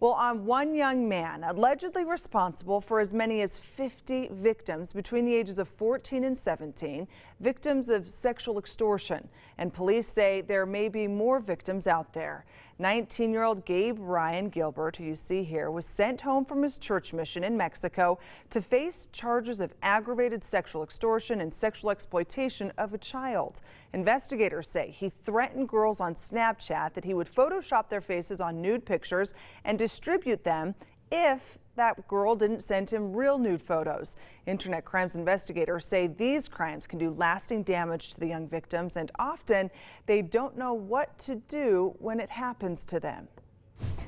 Well, on one young man allegedly responsible for as many as 50 victims between the ages of 14 and 17, victims of sexual extortion. And police say there may be more victims out there. 19-year-old Gabe Ryan Gilbert, who you see here, was sent home from his church mission in Mexico to face charges of aggravated sexual extortion and sexual exploitation of a child. Investigators say he threatened girls on Snapchat that he would Photoshop their faces on nude pictures and distribute them if that girl didn't send him real nude photos. Internet crimes investigators say these crimes can do lasting damage to the young victims, and often they don't know what to do when it happens to them.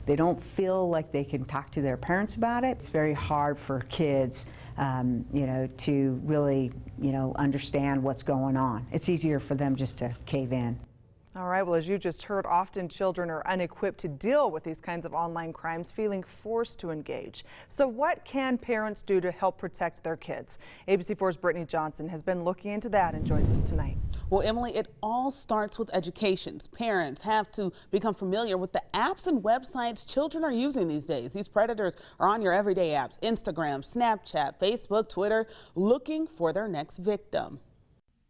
They don't feel like they can talk to their parents about it. It's very hard for kids, to really, understand what's going on. It's easier for them just to cave in. All right, well, as you just heard, often children are unequipped to deal with these kinds of online crimes, feeling forced to engage. So what can parents do to help protect their kids? ABC4's Brittany Johnson has been looking into that and joins us tonight. Well, Emily, it all starts with education. Parents have to become familiar with the apps and websites children are using these days. These predators are on your everyday apps, Instagram, Snapchat, Facebook, Twitter, looking for their next victim.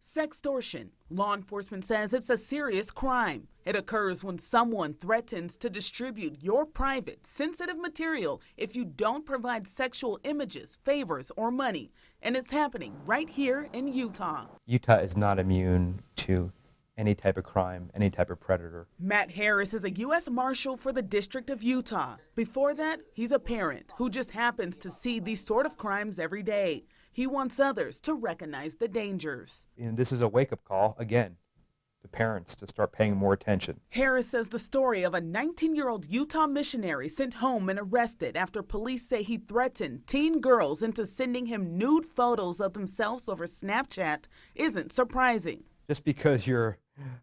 Sextortion. Law enforcement says it's a serious crime. It occurs when someone threatens to distribute your private, sensitive material if you don't provide sexual images, favors, or money. And it's happening right here in Utah. Utah is not immune to any type of crime, any type of predator. Matt Harris is a U.S. Marshal for the District of Utah. Before that, he's a parent who just happens to see these sort of crimes every day. He wants others to recognize the dangers. And this is a wake-up call, again, to parents to start paying more attention. Harris says the story of a 19-year-old Utah missionary sent home and arrested after police say he threatened teen girls into sending him nude photos of themselves over Snapchat isn't surprising. Just because you're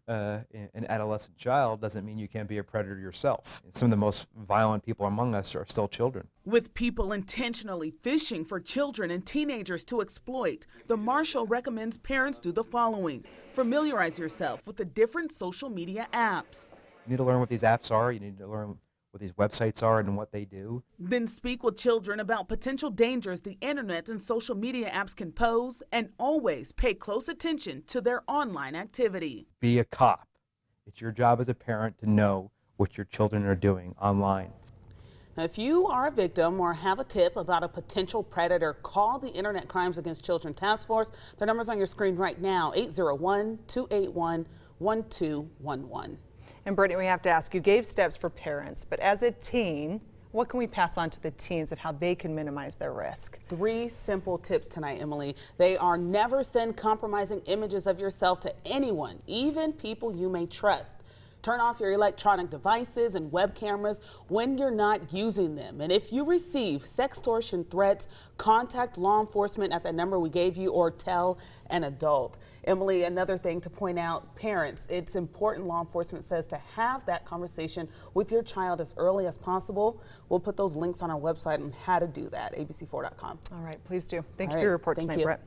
an adolescent child doesn't mean you can't be a predator yourself. Some of the most violent people among us are still children. With people intentionally fishing for children and teenagers to exploit, the Marshal recommends parents do the following. Familiarize yourself with the different social media apps. You need to learn what these apps are. You need to learn what these websites are and what they do. Then speak with children about potential dangers the internet and social media apps can pose, and always pay close attention to their online activity. Be a cop. It's your job as a parent to know what your children are doing online. Now, if you are a victim or have a tip about a potential predator, call the Internet Crimes Against Children Task Force. Their number's on your screen right now, 801-281-1211. And Brittany, we have to ask, you gave steps for parents, but as a teen, what can we pass on to the teens of how they can minimize their risk? 3 simple tips tonight, Emily. They are: never send compromising images of yourself to anyone, even people you may trust. Turn off your electronic devices and web cameras when you're not using them. And if you receive sextortion threats, contact law enforcement at the number we gave you or tell an adult. Emily, another thing to point out, parents, it's important, law enforcement says, to have that conversation with your child as early as possible. We'll put those links on our website on how to do that, abc4.com. All right, please do. Thank you for your report tonight, Brett.